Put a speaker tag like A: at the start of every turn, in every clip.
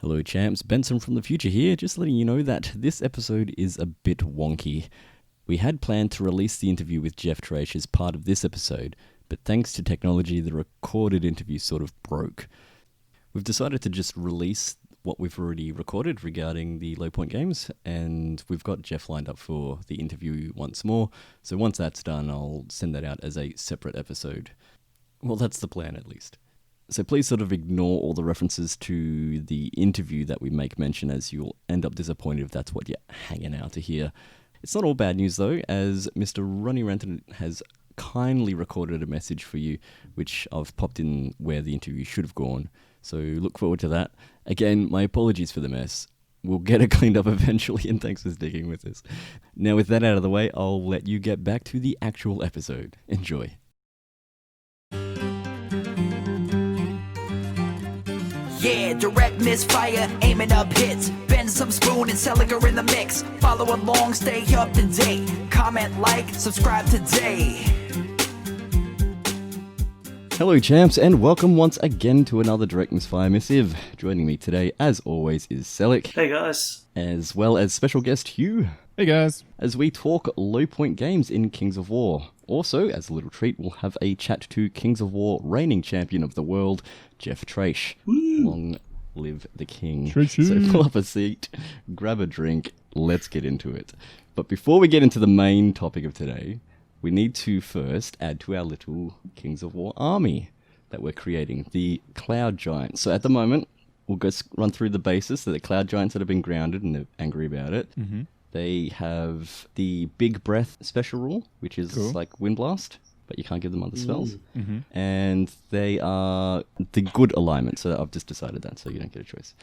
A: Hello champs, Bensome from the future here, just letting you know that this episode is a bit wonky. We had planned to release the interview with Jeff Trache as part of this episode, but thanks to technology, the recorded interview sort of broke. We've decided to just release what we've already recorded regarding the Low Point games, and we've got Jeff lined up for the interview once more, so once that's done, I'll send that out as a separate episode. Well, that's the plan at least. So please sort of ignore all the references to the interview that we make mention, as you'll end up disappointed if that's what you're hanging out to hear. It's not all bad news though, as Mr. Ronnie Ranton has kindly recorded a message for you, which I've popped in where the interview should have gone. So look forward to that. Again, my apologies for the mess. We'll get it cleaned up eventually, and thanks for sticking with us. Now with that out of the way, I'll let you get back to the actual episode. Enjoy.
B: Yeah, direct misfire, aiming up hits. Bensome, Spoon, and Sellick are in the mix. Follow along, stay up to date. Comment, like, subscribe today.
A: Hello champs, and welcome once again to another Direct Misfire Missive. Joining me today, as always, is Sellick.
C: Hey guys.
A: As well as special guest Hugh.
D: Hey guys.
A: As we talk low point games in Kings of War. Also, as a little treat, we'll have a chat to Kings of War reigning champion of the world, Jeff Trache.
C: Woo.
A: Long live the king.
D: Trache.
A: So pull up a seat, grab a drink, let's get into it. But before we get into the main topic of today, we need to first add to our little Kings of War army that we're creating, the Cloud Giants. So at the moment, we'll go run through the basis. So the Cloud Giants that have been grounded and they're angry about it.
D: Mm-hmm.
A: They have the Big Breath special rule, which is like Wind Blast, but you can't give them other spells.
D: Mm-hmm.
A: And they are the good alignment, so I've just decided that, so you don't get a choice.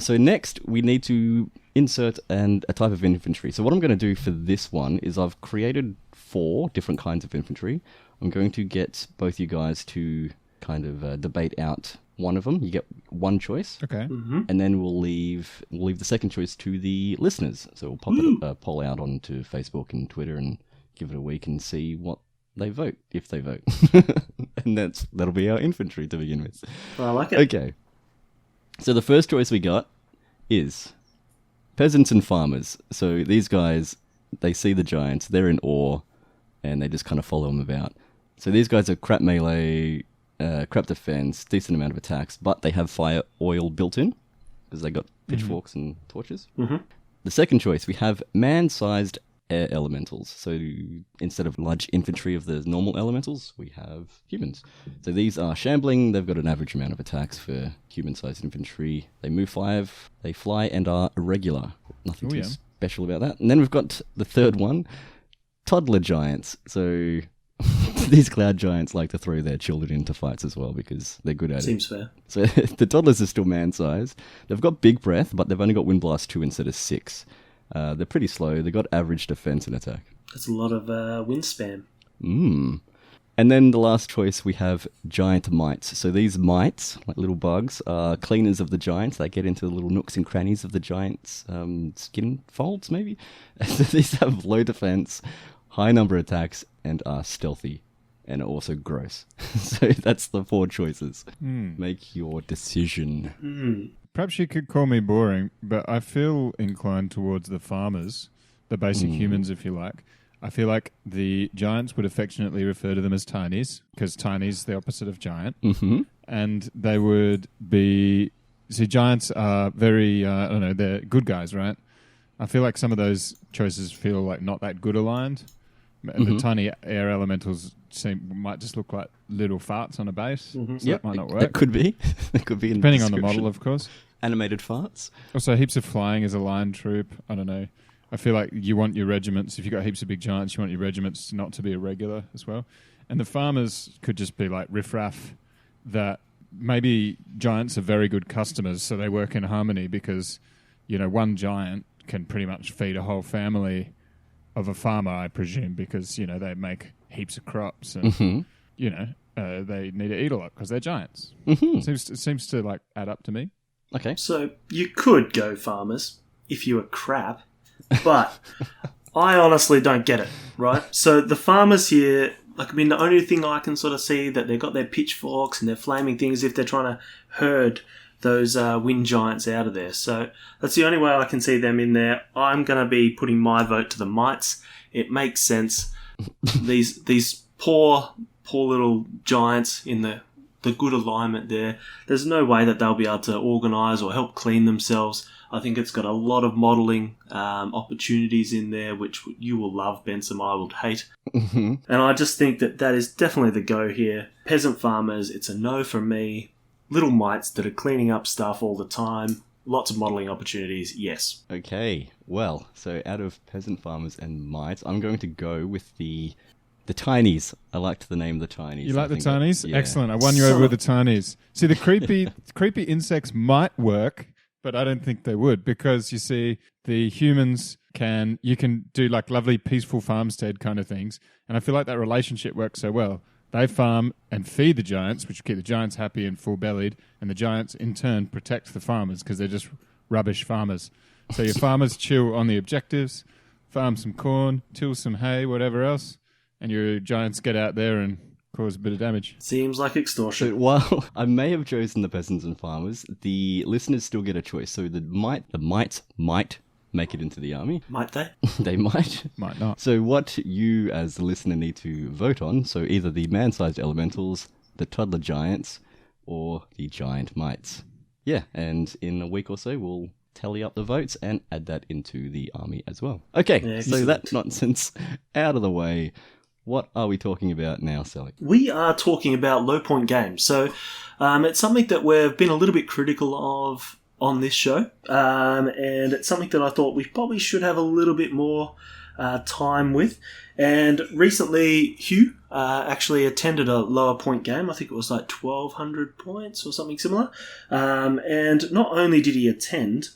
A: So next, we need to insert a type of infantry. So what I'm going to do for this one is I've created 4 different kinds of infantry. I'm going to get both you guys to kind of debate out one of them. You get one choice.
D: Okay.
C: Mm-hmm.
A: And then we'll leave the second choice to the listeners. So we'll pop a poll out onto Facebook and Twitter and give it a week and see what they vote, if they vote. And that'll be our infantry to begin with.
C: I like it.
A: Okay. So the first choice we got is peasants and farmers. So these guys, they see the giants, they're in awe, and they just kind of follow them about. So these guys are crap melee, crap defense, decent amount of attacks, but they have fire oil built in because they got pitchforks and torches.
C: Mm-hmm.
A: The second choice, we have man-sized air elementals. So instead of large infantry of the normal elementals, we have humans. So these are shambling. They've got an average amount of attacks for human-sized infantry. They move 5, they fly, and are irregular. Nothing too special about that. And then we've got the third one, toddler giants. So these Cloud Giants like to throw their children into fights as well because they're good at it.
C: Seems fair.
A: So the toddlers are still man-sized. They've got big breath, but they've only got Wind Blast 2 instead of 6. They're pretty slow. They've got average defense and attack.
C: That's a lot of wind spam.
A: And then the last choice, we have giant mites. So these mites, like little bugs, are cleaners of the giants. They get into the little nooks and crannies of the giants' skin folds, maybe. So these have low defense, high number of attacks, and are stealthy. And are also gross. So that's the 4 choices. Make your decision.
D: Perhaps you could call me boring, but I feel inclined towards the farmers, the basic humans, if you like. I feel like the giants would affectionately refer to them as tinies, because tiny's the opposite of giant.
A: Mm-hmm.
D: And they would be... See, giants are very, I don't know, they're good guys, right? I feel like some of those choices feel like not that good aligned. The tiny air elementals might just look like little farts on a base. So that might not work.
A: It could be. It could be in
D: Depending on the model, of course.
A: Animated farts.
D: Also, heaps of flying as a line troop. I don't know. I feel like you want your regiments, if you've got heaps of big giants, you want your regiments not to be irregular as well. And the farmers could just be like riffraff that maybe giants are very good customers, so they work in harmony because, you know, one giant can pretty much feed a whole family of a farmer, I presume, because, you know, they make heaps of crops and, you know, they need to eat a lot because they're giants. It seems to, like, add up to me.
A: Okay.
C: So you could go farmers if you were crap, but I honestly don't get it, right? So the farmers here, like, I mean, the only thing I can sort of see that they've got their pitchforks and their flaming things if they're trying to herd those wind giants out of there. So that's the only way I can see them in there. I'm going to be putting my vote to the mites. It makes sense. These poor little giants in the good alignment there. There's no way that they'll be able to organise or help clean themselves. I think it's got a lot of modelling opportunities in there, which you will love, Bensome, I will hate. And I just think that is definitely the go here. Peasant farmers, it's a no from me. Little mites that are cleaning up stuff all the time. Lots of modelling opportunities, yes.
A: Okay, well, so out of peasant farmers and mites, I'm going to go with the tinies. I liked the name, the tinies.
D: You like the tinies?
A: Yeah.
D: Excellent. I won you over with the tinies. See, the creepy insects might work, but I don't think they would, because you see, the humans you can do like lovely peaceful farmstead kind of things, and I feel like that relationship works so well. They farm and feed the giants, which keep the giants happy and full-bellied, and the giants, in turn, protect the farmers because they're just rubbish farmers. So your farmers chill on the objectives, farm some corn, till some hay, whatever else, and your giants get out there and cause a bit of damage.
C: Seems like extortion.
A: So while I may have chosen the peasants and farmers, the listeners still get a choice. So the mites might make it into the army.
C: Might they?
A: They might.
D: Might not.
A: So what you as the listener need to vote on, so either the man-sized elementals, the toddler giants, or the giant mites. Yeah, and in a week or so we'll tally up the votes and add that into the army as well. Okay, so that nonsense out of the way. What are we talking about now, Sellick?
C: We are talking about low point games. So it's something that we've been a little bit critical of on this show, and it's something that I thought we probably should have a little bit more time with. And recently, Hugh actually attended a lower point game. I think it was like 1,200 points or something similar. And not only did he attend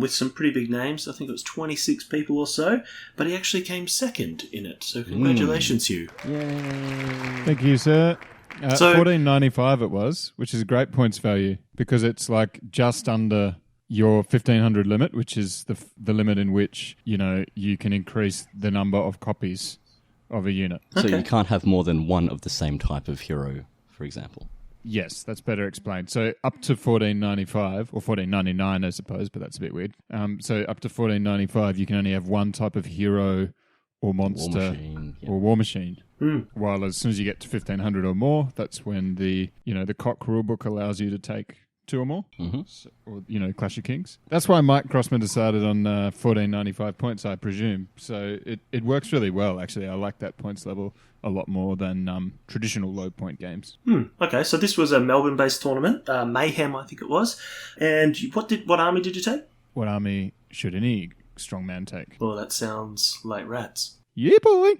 C: with some pretty big names, I think it was 26 people or so, but he actually came second in it. So congratulations, Hugh.
A: Yay.
D: Thank you, sir.
C: So
D: 1495 it was, which is a great points value because it's like just under your 1500 limit, which is the limit in which, you can increase the number of copies of a unit.
A: So you can't have more than one of the same type of hero, for example.
D: Yes, that's better explained. So up to 1495, or 1499 I suppose, but that's a bit weird. So up to 1495 you can only have one type of hero or monster or war machine. While as soon as you get to 1500 or more, that's when the Cock rulebook allows you to take two or more, so, or Clash of Kings. That's why Mike Crossman decided on 1495 points, I presume. So it works really well, actually. I like that points level a lot more than traditional low point games.
C: Okay, so this was a Melbourne-based tournament, Mayhem, I think it was. And what army did you take?
D: What army should any strongman take?
C: Well, that sounds like rats.
D: Yeah, boy.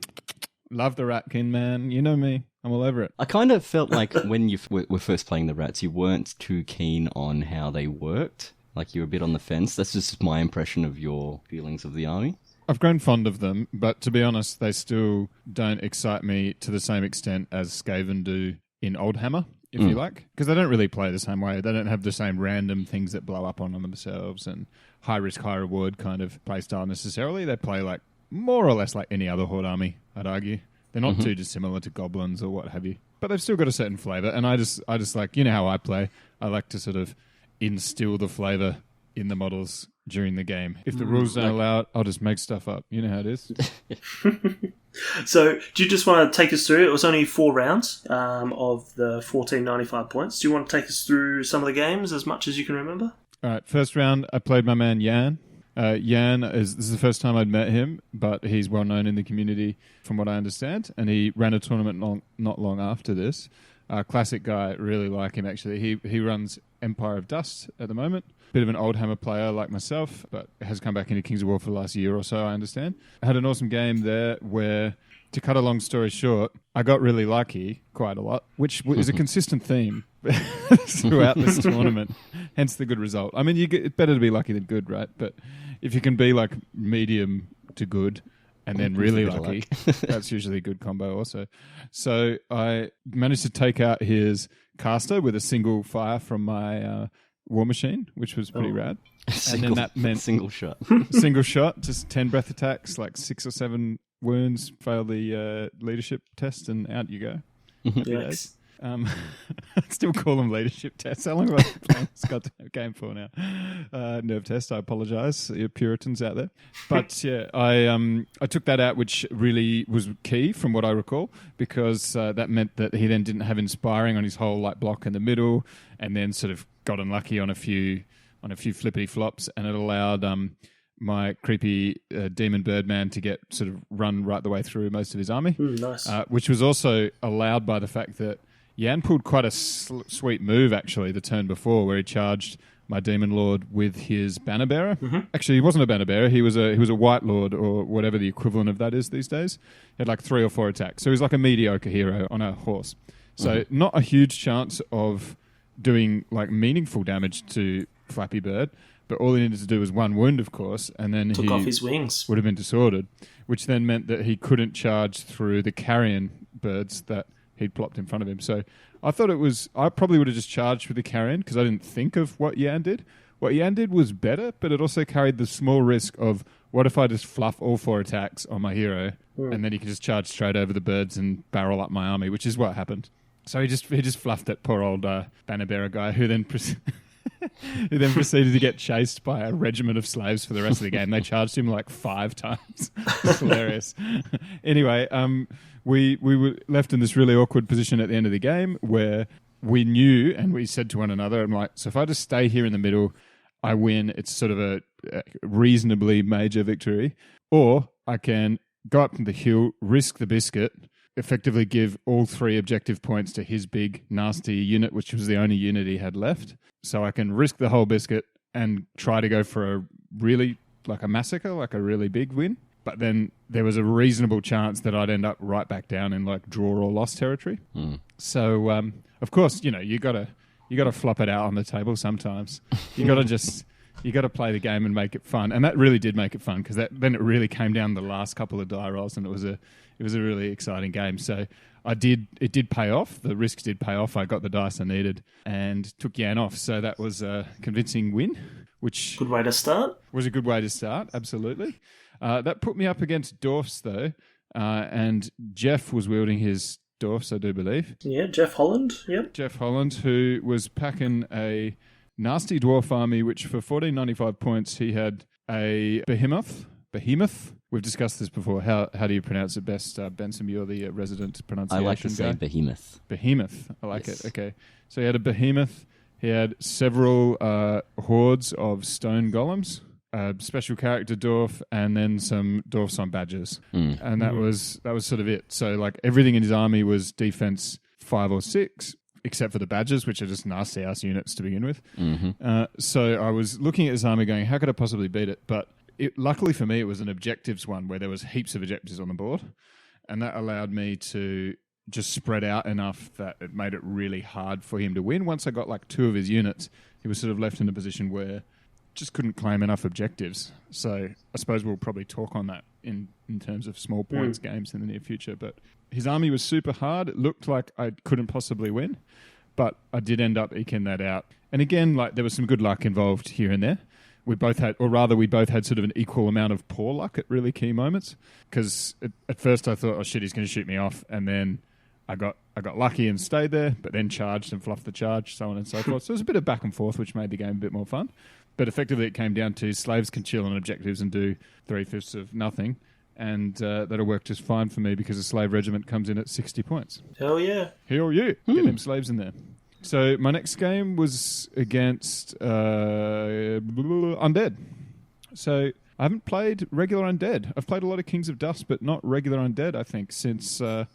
D: Love the Ratkin, man. You know me. I'm all over it.
A: I kind of felt like when you were first playing the rats, you weren't too keen on how they worked. Like you were a bit on the fence. That's just my impression of your feelings of the army.
D: I've grown fond of them, but to be honest, they still don't excite me to the same extent as Skaven do in Oldhammer, if you like. Because they don't really play the same way. They don't have the same random things that blow up on themselves and high risk, high reward kind of play style necessarily. They play like more or less like any other Horde army, I'd argue. They're not too dissimilar to goblins or what have you. But they've still got a certain flavour, and I just like, how I play. I like to sort of instill the flavour in the models during the game. If the rules don't allow it, I'll just make stuff up. You know how it is.
C: So, do you just want to take us through? It was only 4 rounds of the 1495 points. Do you want to take us through some of the games as much as you can remember?
D: All right, first round, I played my man Jan. Jan, this is the first time I'd met him, but he's well known in the community from what I understand, and he ran a tournament not long after this. Classic guy, really like him actually. He runs Empire of Dust at the moment. Bit of an old hammer player like myself, but has come back into Kings of War for the last year or so, I understand. I had an awesome game there where, to cut a long story short, I got really lucky quite a lot, which is a consistent theme throughout this tournament, hence the good result. I mean, it's better to be lucky than good, right? But if you can be like medium to good and then really lucky, that's usually a good combo also. So I managed to take out his caster with a single fire from my war machine, which was pretty rad. And then that meant
A: single shot.
D: Single shot, just 10 breath attacks, like 6 or 7 wounds, fail the leadership test, and out you go.
C: Yikes.
D: I'd still call them leadership tests. How long have I been playing this goddamn game for now? Nerve test, I apologise, you Puritans out there. But yeah, I took that out, which really was key from what I recall, because that meant that he then didn't have inspiring on his whole like block in the middle, and then sort of got unlucky on a few flippity flops, and it allowed my creepy demon birdman to get sort of run right the way through most of his army.
C: Nice.
D: Which was also allowed by the fact that Jan pulled quite a sweet move, actually, the turn before, where he charged my demon lord with his banner bearer. Mm-hmm. Actually, he wasn't a banner bearer. He was a white lord, or whatever the equivalent of that is these days. He had like 3 or 4 attacks. So he was like a mediocre hero on a horse. So not a huge chance of doing like meaningful damage to Flappy Bird. But all he needed to do was 1 wound, of course, and then
C: Took off his wings.
D: Would have been disordered, which then meant that he couldn't charge through the carrion birds that he'd plopped in front of him. So I thought I probably would have just charged with the carrion because I didn't think of what Jan did. What Jan did was better, but it also carried the small risk of what if I just fluff all 4 attacks on my hero and then he can just charge straight over the birds and barrel up my army, which is what happened. So he just fluffed that poor old banner bearer guy who then... He then proceeded to get chased by a regiment of slaves for the rest of the game. They charged him like 5 times. It's hilarious. Anyway, we were left in this really awkward position at the end of the game where we knew, and we said to one another, I'm like, so if I just stay here in the middle, I win. It's sort of a reasonably major victory. Or I can go up to the hill, risk the biscuit, effectively give all 3 objective points to his big, nasty unit, which was the only unit he had left. So I can risk the whole biscuit and try to go for a really, like a massacre, like a really big win. But then there was a reasonable chance that I'd end up right back down in like draw or loss territory. So, of course, you gotta flop it out on the table sometimes. You gotta play the game and make it fun. And that really did make it fun because then it really came down the last couple of die rolls and it was a really exciting game. So it did pay off. The risks did pay off. I got the dice I needed and took Jan off. So that was a convincing win, which...
C: Good way to start.
D: Was a good way to start, absolutely. That put me up against dwarfs, though, and Jeff was wielding his dwarfs, I do believe.
C: Yeah, Jeff Holland, yep.
D: Jeff Holland, who was packing a nasty dwarf army, which for 1495 points, he had a behemoth. We've discussed this before. How do you pronounce it best? Bensome, you're the resident pronunciation guy.
A: I like to say behemoth.
D: Behemoth. I like it. Okay. So he had a behemoth. He had several hordes of stone golems, a special character dwarf, and then some dwarfs on badgers. And that was sort of it. So like everything in his army was defense 5 or 6, except for the badgers, which are just nasty ass units to begin with. So I was looking at his army going, how could I possibly beat it? But luckily for me, it was an objectives one where there was heaps of objectives on the board. And that allowed me to just spread out enough that it made it really hard for him to win. Once I got like 2 of his units, he was sort of left in a position where just couldn't claim enough objectives. So I suppose we'll probably talk on that in terms of small points games in the near future. But his army was super hard. It looked like I couldn't possibly win, but I did end up eking that out. And again, like there was some good luck involved here and there. We both had sort of an equal amount of poor luck at really key moments. Because at first I thought, oh shit, he's going to shoot me off, and then I got lucky and stayed there, but then charged and fluffed the charge, so on and so forth. So it was a bit of back and forth, which made the game a bit more fun. But effectively, it came down to slaves can chill on objectives and do 3/5 of nothing, and that'll work just fine for me because a slave regiment comes in at 60 points.
C: Hell yeah!
D: Hell yeah! Get them slaves in there. So my next game was against Undead. So I haven't played regular Undead. I've played a lot of Kings of Dust, but not regular Undead, I think, since I've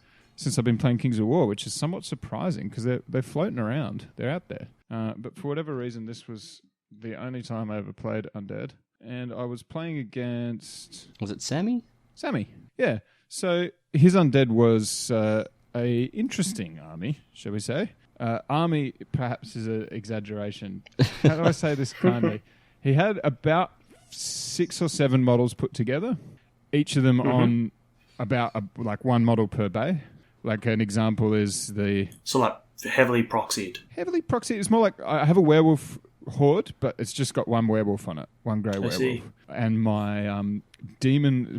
D: been playing Kings of War, which is somewhat surprising because they're floating around. They're out there. But for whatever reason, this was the only time I ever played Undead. And I was playing against...
A: Was it Sammy?
D: Sammy, yeah. So his Undead was a interesting army, shall we say. Army, perhaps, is an exaggeration. How do I say this kindly? He had about 6 or 7 models put together, each of them on about like 1 model per bay. Like an example is the... So
C: like heavily proxied.
D: Heavily proxied. It's more like I have a werewolf horde, but it's just got 1 werewolf on it, 1 grey werewolf.
C: See.
D: And my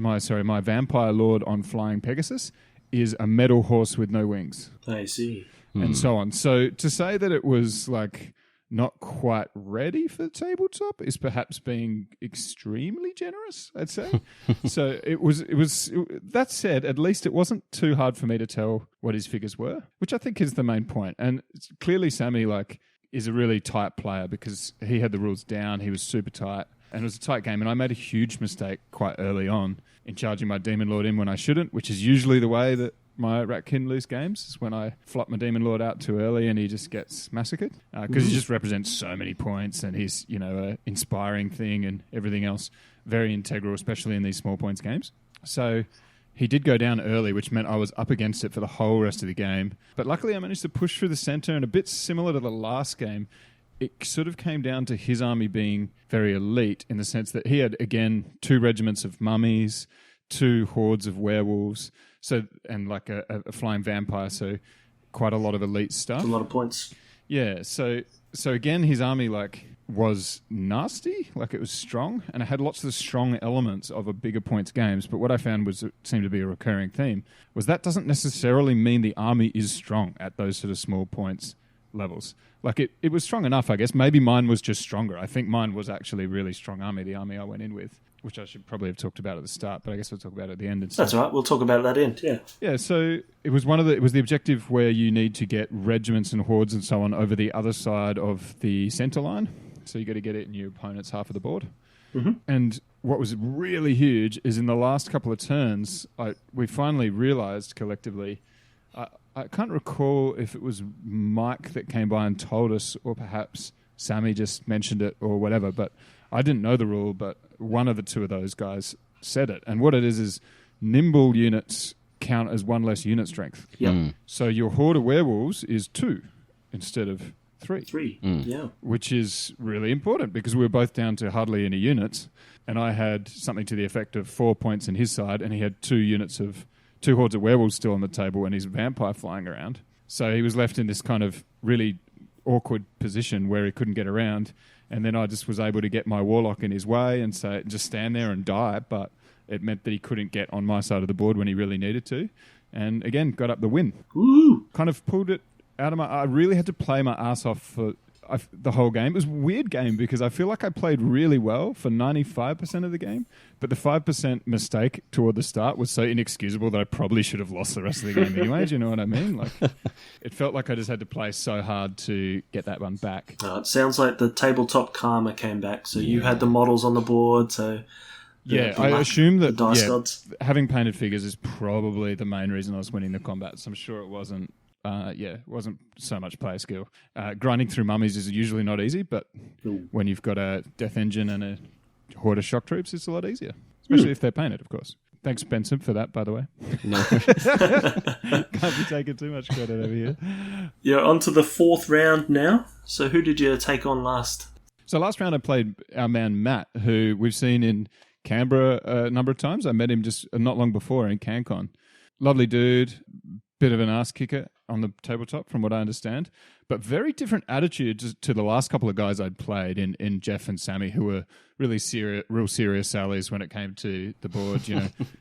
D: my vampire lord on Flying Pegasus is a metal horse with no wings.
C: I see.
D: and so on. So to say that it was like not quite ready for tabletop is perhaps being extremely generous, I'd say. So it was. That said, at least it wasn't too hard for me to tell what his figures were, which I think is the main point. And clearly Sammy is a really tight player because he had the rules down. He was super tight, and it was a tight game. And I made a huge mistake quite early on in charging my Demon Lord in when I shouldn't, which is usually the way that my Ratkin lose games, is when I flop my Demon Lord out too early and he just gets massacred because he just represents so many points and he's, an inspiring thing and everything else, very integral, especially in these small points games. So he did go down early, which meant I was up against it for the whole rest of the game. But luckily I managed to push through the center, and a bit similar to the last game, it sort of came down to his army being very elite in the sense that he had, again, 2 regiments of mummies, 2 hordes of werewolves, and like a flying vampire, so quite a lot of elite stuff.
C: A lot of points.
D: Yeah, so again, his army was nasty, it was strong, and it had lots of the strong elements of a bigger points games. But what I found seemed to be a recurring theme was that doesn't necessarily mean the army is strong at those sort of small points levels. It was strong enough, I guess. Maybe mine was just stronger. I think mine was actually a really strong army, the army I went in with, which I should probably have talked about at the start, but I guess we'll talk about it at the end instead.
C: That's all right. We'll talk about it at the end, yeah.
D: Yeah, so it was the objective where you need to get regiments and hordes and so on over the other side of the center line. So you got to get it in your opponent's half of the board. Mm-hmm. And what was really huge is in the last couple of turns, we finally realized collectively, I can't recall if it was Mike that came by and told us, or perhaps Sammy just mentioned it or whatever, but I didn't know the rule, but one of the 2 of those guys said it. And what it is nimble units count as 1 less unit strength.
C: Yep.
D: So your horde of werewolves is 2 instead of 3.
C: 3, yeah.
D: Which is really important because we were both down to hardly any units, and I had something to the effect of 4 points in his side, and he had 2 hordes of werewolves still on the table and his vampire flying around. So he was left in this kind of really awkward position where he couldn't get around. And then I just was able to get my warlock in his way and just stand there and die. But it meant that he couldn't get on my side of the board when he really needed to. And again, got up the win.
C: Woo!
D: Kind of pulled it out of I really had to play my ass off for the whole game. It was a weird game because I feel like I played really well for 95% of the game, but the 5% mistake toward the start was so inexcusable that I probably should have lost the rest of the game anyway. Do you know what I mean? It felt like I just had to play so hard to get that one back.
C: It sounds like the tabletop karma came back. So you had the models on the board, so...
D: I assume that
C: dice gods.
D: Having painted figures is probably the main reason I was winning the combats. I'm sure it wasn't. It wasn't so much player skill. Grinding through mummies is usually not easy, but when you've got a death engine and a horde of shock troops, it's a lot easier, especially if they're painted, of course. Thanks, Bensome, for that, by the way.
A: No.
D: Can't be taking too much credit over here.
C: Yeah, on to the 4th round now. So who did you take on last?
D: So last round I played our man Matt, who we've seen in Canberra a number of times. I met him just not long before in CanCon. Lovely dude, bit of an ass kicker on the tabletop from what I understand, but very different attitude to the last couple of guys I'd played in Jeff and Sammy, who were really real serious Sallies when it came to the board.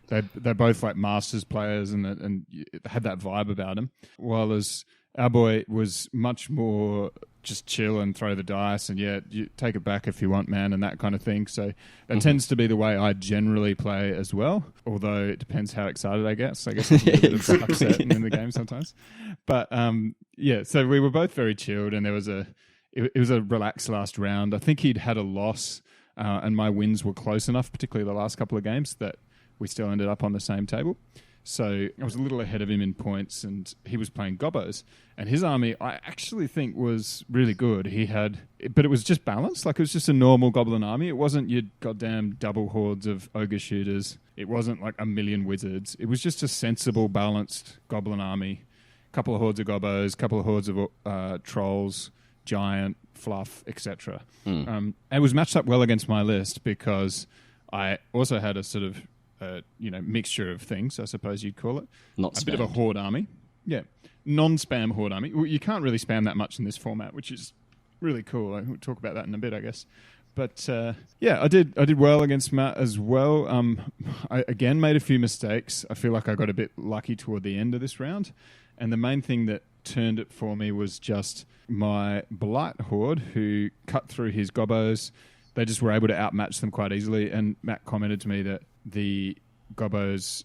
D: They're both like masters players and had that vibe about them, while as our boy was much more just chill and throw the dice and you take it back if you want, man, and that kind of thing. So that tends to be the way I generally play as well, although it depends how excited I guess. I guess I'm a little bit upset in the game sometimes. But so we were both very chilled, and it was a relaxed last round. I think he'd had a loss and my wins were close enough, particularly the last couple of games, that we still ended up on the same table. So I was a little ahead of him in points, and he was playing Gobbos. And his army, I actually think, was really good. But it was just balanced. It was just a normal goblin army. It wasn't your goddamn double hordes of ogre shooters. It wasn't like a million wizards. It was just a sensible, balanced goblin army. A couple of hordes of Gobbos, a couple of hordes of trolls, giant, fluff, etc. It was matched up well against my list because I also had a sort of mixture of things, I suppose you'd call it.
A: Not
D: a bit of a horde army. Yeah. Non-spam horde army. Well, you can't really spam that much in this format, which is really cool. We'll talk about that in a bit, I guess. But I did well against Matt as well. I again made a few mistakes. I feel like I got a bit lucky toward the end of this round. And the main thing that turned it for me was just my Blight Horde, who cut through his gobos. They just were able to outmatch them quite easily. And Matt commented to me that the gobos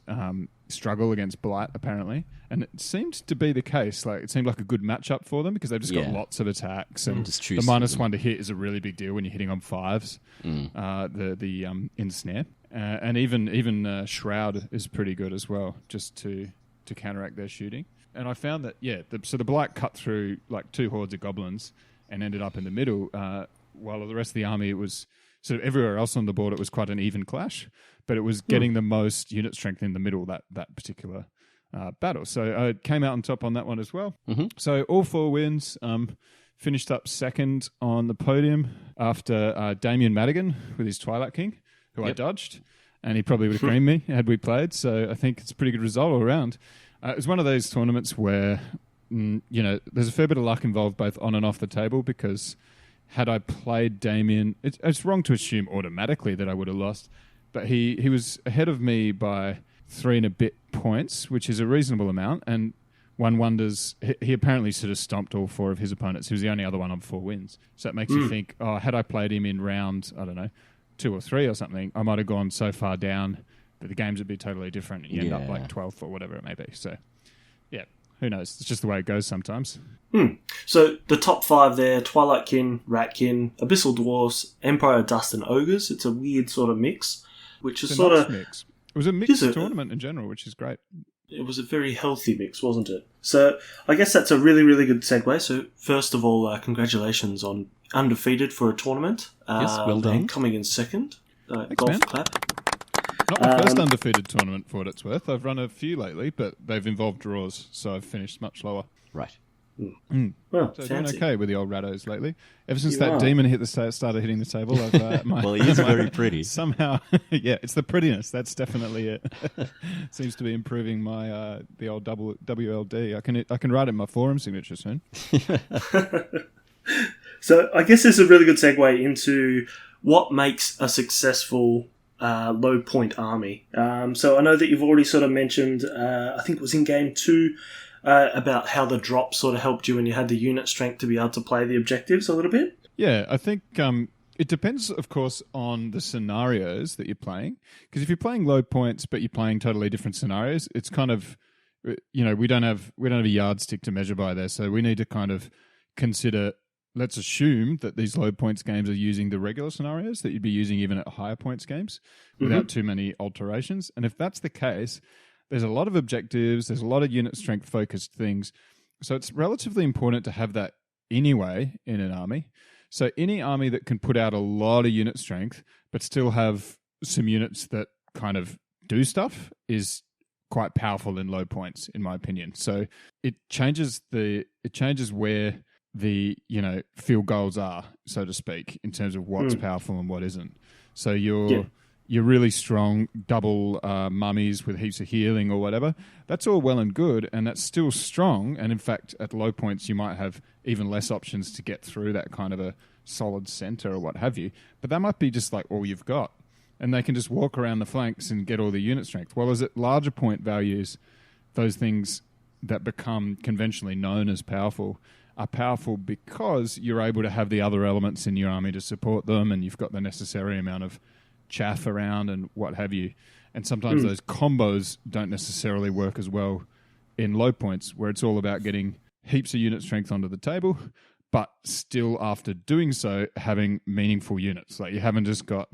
D: struggle against Blight, apparently. And it seemed to be the case. Like, it seemed like a good matchup for them because they've just got lots of attacks. And
A: Just
D: the
A: choose
D: -1 to hit is a really big deal when you're hitting on 5s, the ensnare. And even Shroud is pretty good as well, just to counteract their shooting. And I found that, so the Blight cut through like 2 hordes of goblins and ended up in the middle, while the rest of the army, it was sort of everywhere else on the board, it was quite an even clash, but it was getting the most unit strength in the middle that particular battle. So I came out on top on that one as well. Mm-hmm. So all 4 wins, finished up second on the podium after Damien Madigan with his Twilight King, who I dodged, and he probably would have creamed me had we played. So I think it's a pretty good result all around. It was one of those tournaments where, there's a fair bit of luck involved both on and off the table, because had I played Damien, it's wrong to assume automatically that I would have lost, but he was ahead of me by 3 and a bit points, which is a reasonable amount, and one wonders, he apparently sort of stomped all 4 of his opponents. He was the only other one on 4 wins. So it makes you think, had I played him in round, I don't know, 2 or 3 or something, I might have gone so far down that the games would be totally different and you end up like 12th or whatever it may be. So, who knows? It's just the way it goes sometimes.
C: So the top 5 there: Twilightkin, Ratkin, Abyssal Dwarfs, Empire of Dust and Ogres. It's a weird sort of mix, which is sort of...
D: mix. It was a mixed tournament in general, which is great.
C: It was a very healthy mix, wasn't it? So I guess that's a really, really good segue. So first of all, congratulations on undefeated for a tournament.
A: Yes, well done.
C: And coming in second.
D: Thanks,
C: golf
D: man.
C: clap.
D: Not my first undefeated tournament, for what it's worth. I've run a few lately, but they've involved draws, so I've finished much lower.
A: Right.
C: Well,
D: So
C: fancy.
D: doing okay with the old Rattos lately. Ever since that demon hit started hitting the table, I've
A: Well, he is very pretty.
D: Somehow, it's the prettiness. That's definitely it. Seems to be improving my the old WLD. I can write it in my forum signature soon.
C: So I guess this is a really good segue into what makes a successful low point army. So I know that you've already sort of mentioned, I think it was in game 2, about how the drop sort of helped you and you had the unit strength to be able to play the objectives a little bit.
D: Yeah, I think it depends, of course, on the scenarios that you're playing. Because if you're playing low points but you're playing totally different scenarios, it's kind of, we don't have a yardstick to measure by there. So we need to kind of consider, let's assume that these low points games are using the regular scenarios that you'd be using even at higher points games without too many alterations. And if that's the case, there's a lot of objectives, there's a lot of unit strength focused things. So it's relatively important to have that anyway in an army. So any army that can put out a lot of unit strength but still have some units that kind of do stuff is quite powerful in low points, in my opinion. So it changes where the field goals are, so to speak, in terms of what's powerful and what isn't. So you're really strong double mummies with heaps of healing or whatever. That's all well and good, and that's still strong. And in fact, at low points, you might have even less options to get through that kind of a solid center or what have you. But that might be just like all you've got, and they can just walk around the flanks and get all the unit strength. Well, as at larger point values, those things that become conventionally known as powerful are powerful because you're able to have the other elements in your army to support them, and you've got the necessary amount of chaff around and what have you. And sometimes those combos don't necessarily work as well in low points, where it's all about getting heaps of unit strength onto the table, but still after doing so having meaningful units. Like you haven't just got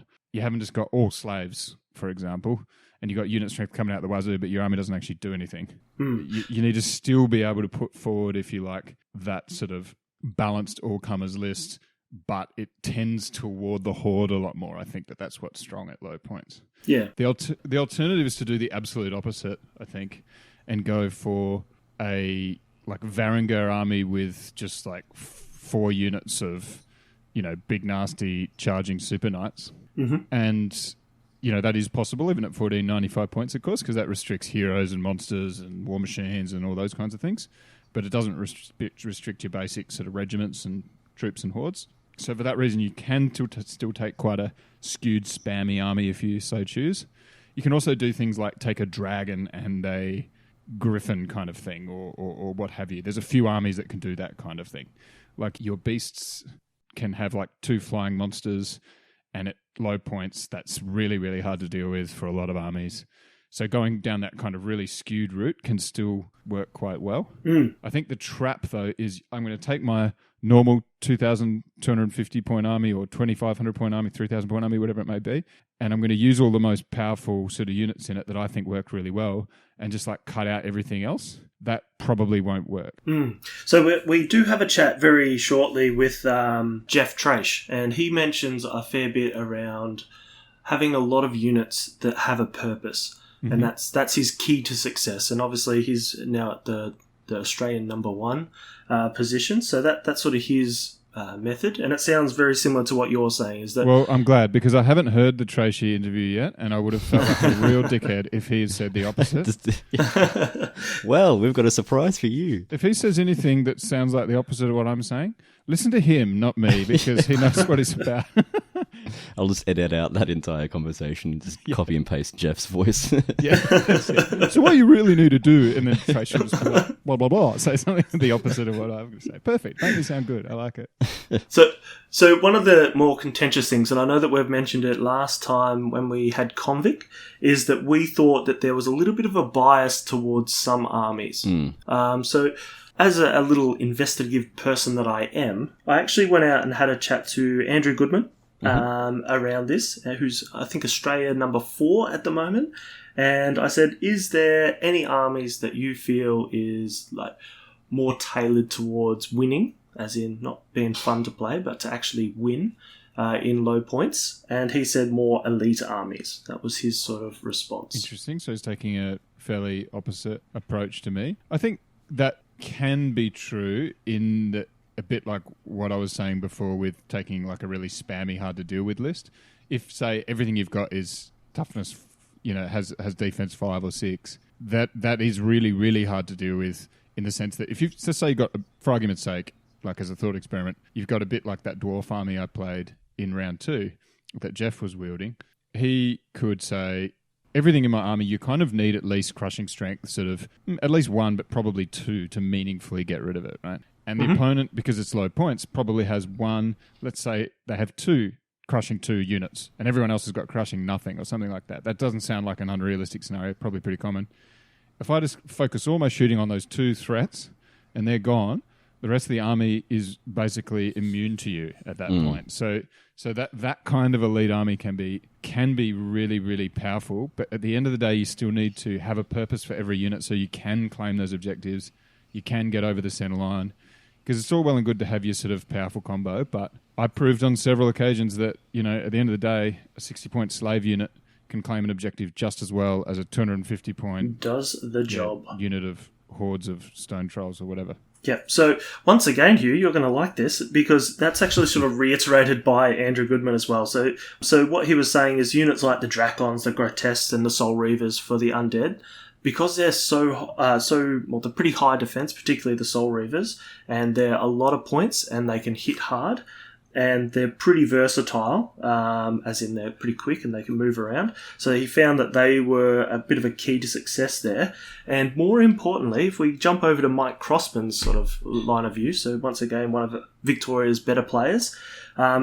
D: all slaves, for example, and you've got unit strength coming out the wazoo, but your army doesn't actually do anything. You need to still be able to put forward, if you like, that sort of balanced all-comers list, but it tends toward the horde a lot more. I think that's what's strong at low points. Yeah. The alternative is to do the absolute opposite, I think, and go for a like Varangur army with just like 4 units of, big nasty charging super knights. And that is possible even at 1495 points, of course, because that restricts heroes and monsters and war machines and all those kinds of things. But it doesn't restrict your basic sort of regiments and troops and hordes. So for that reason, you can still take quite a skewed, spammy army if you so choose. You can also do things like take a dragon and a griffin kind of thing or what have you. There's a few armies that can do that kind of thing. Like your beasts can have like 2 flying monsters, and at low points, that's really, really hard to deal with for a lot of armies. So going down that kind of really skewed route can still work quite well. I think the trap, though, is I'm going to take my normal 2,250 point army or 2,500 point army, 3,000 point army, whatever it may be, and I'm going to use all the most powerful sort of units in it that I think work really well and just like cut out everything else. That probably won't work.
C: So we do have a chat very shortly with Jeff Trash, and he mentions a fair bit around having a lot of units that have a purpose. And that's his key to success. And obviously he's now at the Australian number 1 position. So that's sort of his method. And it sounds very similar to what you're saying. Is that?
D: Well, I'm glad, because I haven't heard the Tracy interview yet, and I would have felt like a real dickhead if he had said the opposite.
A: Well, we've got a surprise for you.
D: If he says anything that sounds like the opposite of what I'm saying, listen to him, not me, because he knows what it's about.
A: I'll just edit out that entire conversation and just copy and paste Jeff's voice.
D: Yeah, that's it. So what you really need to do, and then Tracy will just blah, blah, blah, say something the opposite of what I'm going to say. Perfect. Make me sound good. I like it.
C: So one of the more contentious things, and I know that we've mentioned it last time when we had Convict, is that we thought that there was a little bit of a bias towards some armies. So as a little investigative person that I am, I actually went out and had a chat to Andrew Goodman around this, who's, I think, Australia number 4 at the moment. And I said, is there any armies that you feel is like more tailored towards winning, as in not being fun to play, but to actually win in low points? And he said more elite armies. That was his sort of response.
D: Interesting. So he's taking a fairly opposite approach to me. I think that can be true in that, a bit like what I was saying before with taking like a really spammy, hard to deal with list. If, say, everything you've got is toughness, has defense 5 or 6, that is really, really hard to deal with, in the sense that if you've, so say you got, for argument's sake, like as a thought experiment, you've got a bit like that dwarf army I played in round 2 that Jeff was wielding. He could say, everything in my army, you kind of need at least crushing strength, sort of at least 1, but probably 2 to meaningfully get rid of it, right? And the opponent, because it's low points, probably has 1, let's say they have 2 crushing 2 units, and everyone else has got crushing nothing or something like that. That doesn't sound like an unrealistic scenario, probably pretty common. If I just focus all my shooting on those 2 threats and they're gone, the rest of the army is basically immune to you at that point. So that kind of elite army can be really, really powerful, but at the end of the day, you still need to have a purpose for every unit so you can claim those objectives, you can get over the center line. Because it's all well and good to have your sort of powerful combo, but I proved on several occasions that, at the end of the day, a 60-point slave unit can claim an objective just as well as a 250-point
C: does the job
D: unit of hordes of stone trolls or whatever.
C: Yeah, so once again, Hugh, you're going to like this, because that's actually sort of reiterated by Andrew Goodman as well. So what he was saying is units like the Dracons, the Grotesques, and the Soul Reavers for the undead, because they're they're pretty high defense, particularly the Soul Reavers, and they're a lot of points and they can hit hard, and they're pretty versatile, as in they're pretty quick and they can move around. So he found that they were a bit of a key to success there. And more importantly, if we jump over to Mike Crossman's sort of line of view, so once again, one of Victoria's better players,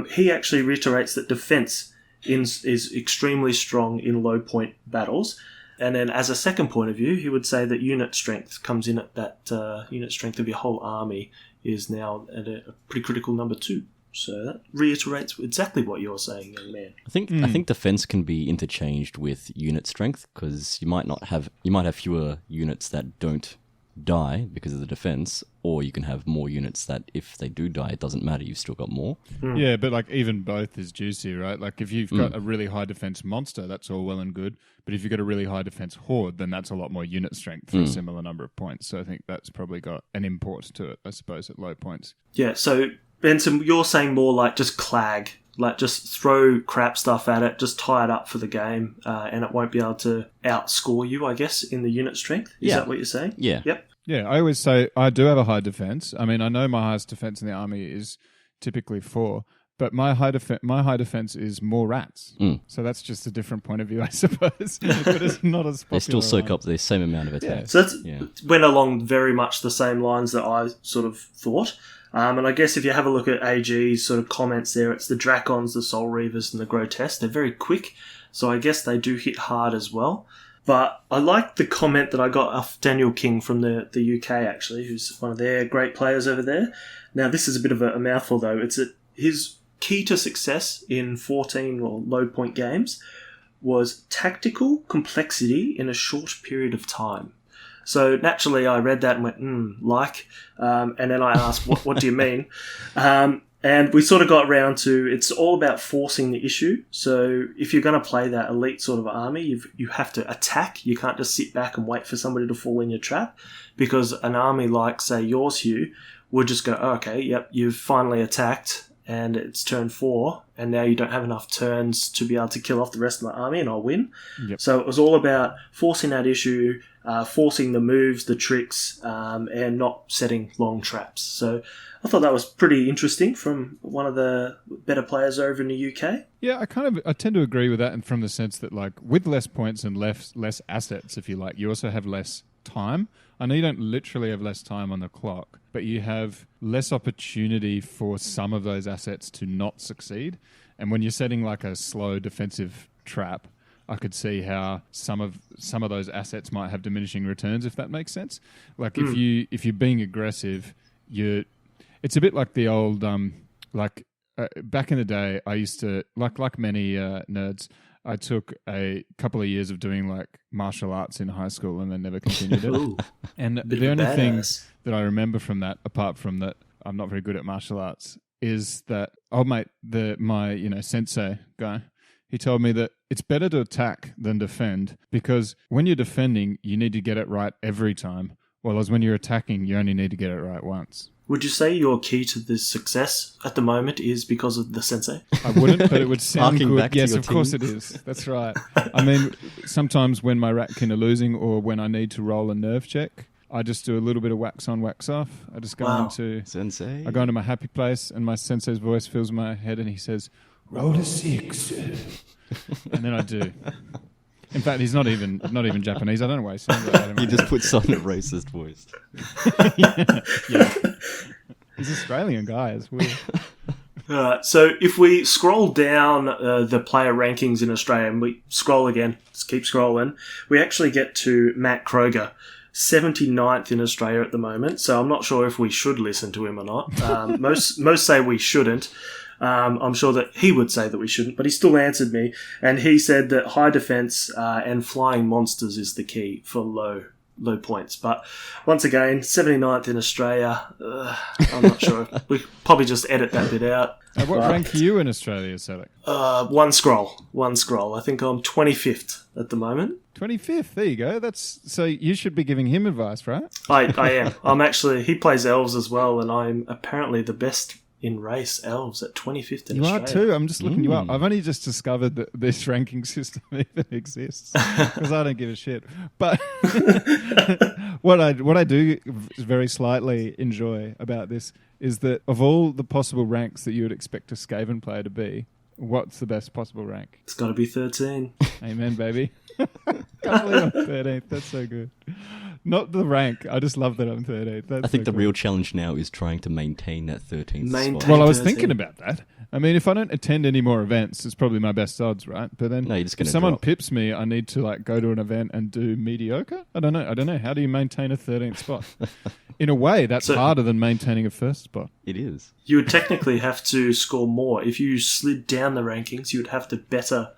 C: he actually reiterates that defense is extremely strong in low point battles. And then as a second point of view, he would say that unit strength comes in at that unit strength of your whole army is now at a pretty critical number 2. So that reiterates exactly what you're saying, young man.
A: I think defense can be interchanged with unit strength, because you might have fewer units that don't die because of the defense, or you can have more units that if they do die, it doesn't matter, you've still got more.
D: Yeah, but like even both is juicy, right? Like if you've got a really high defense monster, that's all well and good, but if you've got a really high defense horde, then that's a lot more unit strength for a similar number of points. So I think that's probably got an import to it, I suppose, at low points.
C: Yeah, so Bensome, you're saying more like just clag, like just throw crap stuff at it, just tie it up for the game, and it won't be able to outscore you, I guess, in the unit strength. Is that what you're saying?
A: Yeah.
C: Yep.
D: Yeah, I always say I do have a high defense. I mean, I know my highest defense in the army is typically 4, But my high defense is more rats. So that's just a different point of view, I suppose. But it's not as popular.
A: They still soak up the same amount of attack.
C: So that went along very much the same lines that I sort of thought. And I guess if you have a look at AG's sort of comments there, it's the Dracons, the Soul Reavers, and the Grotesque. They're very quick, so I guess they do hit hard as well. But I like the comment that I got off Daniel King from the UK, actually, who's one of their great players over there. Now, this is a bit of a mouthful, though. It's his key to success in 14 or low point games was tactical complexity in a short period of time. So naturally I read that and went, and then I asked, what do you mean? And we sort of got around to, it's all about forcing the issue. So if you're going to play that elite sort of army, you have to attack. You can't just sit back and wait for somebody to fall in your trap, because an army like, say, yours, Hugh, would just go, okay, yep, you've finally attacked, and it's turn 4, and now you don't have enough turns to be able to kill off the rest of my army, and I'll win.
D: Yep.
C: So it was all about forcing that issue, forcing the moves, the tricks, and not setting long traps. So I thought that was pretty interesting from one of the better players over in the UK.
D: Yeah, I tend to agree with that, and from the sense that, like, with less points and less assets, if you like, you also have less time. I know you don't literally have less time on the clock, but you have less opportunity for some of those assets to not succeed. And when you're setting like a slow defensive trap, I could see how some of those assets might have diminishing returns, if that makes sense. Like if you're being aggressive, it's a bit like the old back in the day. I used to like many nerds. I took a couple of years of doing like martial arts in high school and then never continued it.
C: Ooh,
D: and the only thing that I remember from that, apart from that I'm not very good at martial arts, is that my sensei guy, he told me that it's better to attack than defend, because when you're defending, you need to get it right every time, whereas when you're attacking, you only need to get it right once.
C: Would you say your key to this success at the moment is because of the sensei?
D: I wouldn't, but it would sound
A: Harking
D: good.
A: back to
D: Yes,
A: your
D: of course
A: team.
D: it is. That's right. I mean, sometimes when my ratkin are losing, or when I need to roll a nerve check, I just do a little bit of wax on, wax off. I just go into
A: Sensei.
D: I go into my happy place, and my sensei's voice fills my head, and he says, "Roll a 6," and then I do. In fact, he's not even Japanese. I don't know why he sounds like that.
A: He just puts on a racist voice.
D: Yeah. He's an Australian guy. It's weird.
C: So if we scroll down the player rankings in Australia, and we scroll again, let's keep scrolling, we actually get to Matt Kroger, 79th in Australia at the moment. So I'm not sure if we should listen to him or not. Most say we shouldn't. I'm sure that he would say that we shouldn't, but he still answered me, and he said that high defense and flying monsters is the key for low points. But once again, 79th in Australia. I'm not sure. We probably just edit that bit out.
D: What rank are you in Australia, Sellick?
C: One scroll. I think I'm 25th at the moment.
D: 25th. There you go. So you should be giving him advice, right?
C: I am. I'm actually. He plays elves as well, and I'm apparently the best in race elves at 25th in
D: You
C: Australia.
D: are too. I'm just looking you up. I've only just discovered that this ranking system even exists, because I don't give a shit. But what I do very slightly enjoy about this is that of all the possible ranks that you would expect a Skaven player to be, what's the best possible rank?
C: It's got to be 13.
D: Amen, baby. Can't believe I'm 13th. That's so good. Not the rank. I just love that I'm 13th.
A: I think the real challenge now is trying to maintain that 13th
C: Maintain.
A: spot.
D: Well, I was
C: 13.
D: thinking about that. I mean, if I don't attend any more events, it's probably my best odds, right? But then
A: No, you're just
D: if
A: gonna
D: someone
A: drop.
D: pips me, I need to like go to an event and do mediocre. I don't know. How do you maintain a 13th spot? In a way, that's harder than maintaining a first spot.
A: It is.
C: You would technically have to score more. If you slid down the rankings, you would have to better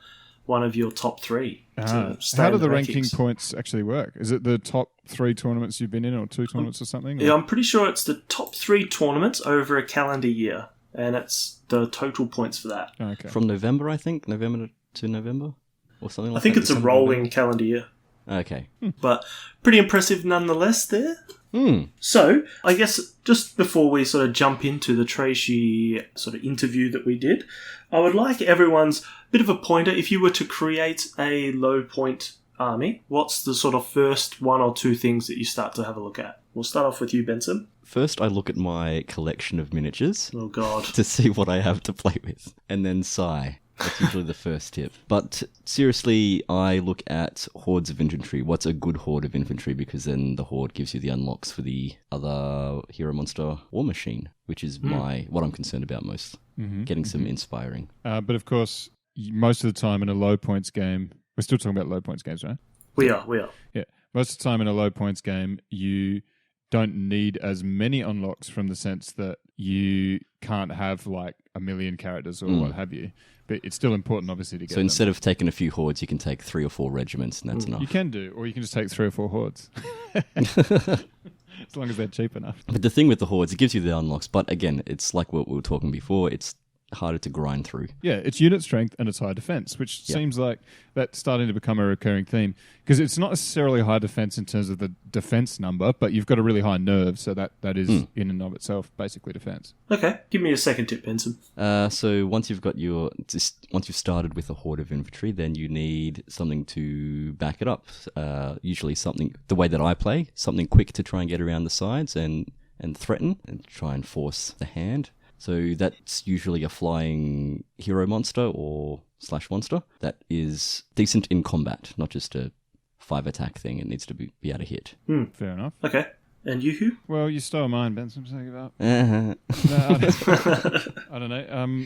C: one of your top 3. To stay
D: How
C: in
D: do the ranking
C: rankings.
D: points actually work? Is it the top 3 tournaments you've been in, or 2 tournaments or something?
C: Yeah, I'm pretty sure it's the top 3 tournaments over a calendar year, and it's the total points for that.
D: Okay.
A: From November, I think. November to November? Or something like
C: I think
A: that.
C: it's a
A: December,
C: rolling
A: November.
C: calendar year,
A: Okay.
C: but pretty impressive nonetheless there.
A: Hmm.
C: So, I guess just before we sort of jump into the Tracy sort of interview that we did, I would like everyone's bit of a pointer. If you were to create a low point army, what's the sort of first 1 or 2 things that you start to have a look at? We'll start off with you, Bensome.
A: first I look at my collection of miniatures
C: Oh god.
A: to see what I have to play with, and then sigh. That's usually the first tip. But seriously, I look at hordes of infantry. What's a good horde of infantry? Because then the horde gives you the unlocks for the other hero monster war machine, which is what I'm concerned about most. Getting some inspiring.
D: But of course, most of the time in a low points game, we're still talking about low points games, right?
C: We are.
D: Yeah. Most of the time in a low points game, you don't need as many unlocks from the sense that you can't have like a million characters or what have you. But it's still important, obviously, to get
A: So
D: them.
A: instead of taking a few hordes, you can take 3 or 4 regiments, and that's enough.
D: You can do, or you can just take 3 or 4 hordes. As long as they're cheap enough.
A: But the thing with the hordes, it gives you the unlocks, but again, it's like what we were talking before, it's harder to grind through.
D: Yeah, it's unit strength and it's high defense, which seems like that's starting to become a recurring theme. Because it's not necessarily high defense in terms of the defense number, but you've got a really high nerve, so that is in and of itself basically defense.
C: Okay, give me a second tip, Bensome.
A: So once you've started with a horde of infantry, then you need something to back it up. Usually something, the way that I play, something quick to try and get around the sides and threaten and try and force the hand. So that's usually a flying hero monster or / monster that is decent in combat, not just a 5 attack thing. It needs to be able to hit.
D: Fair enough.
C: Okay, and Yoo-hoo?
D: Well, you stole mine, Bensome, so give up.
A: Uh-huh.
D: No, I don't know.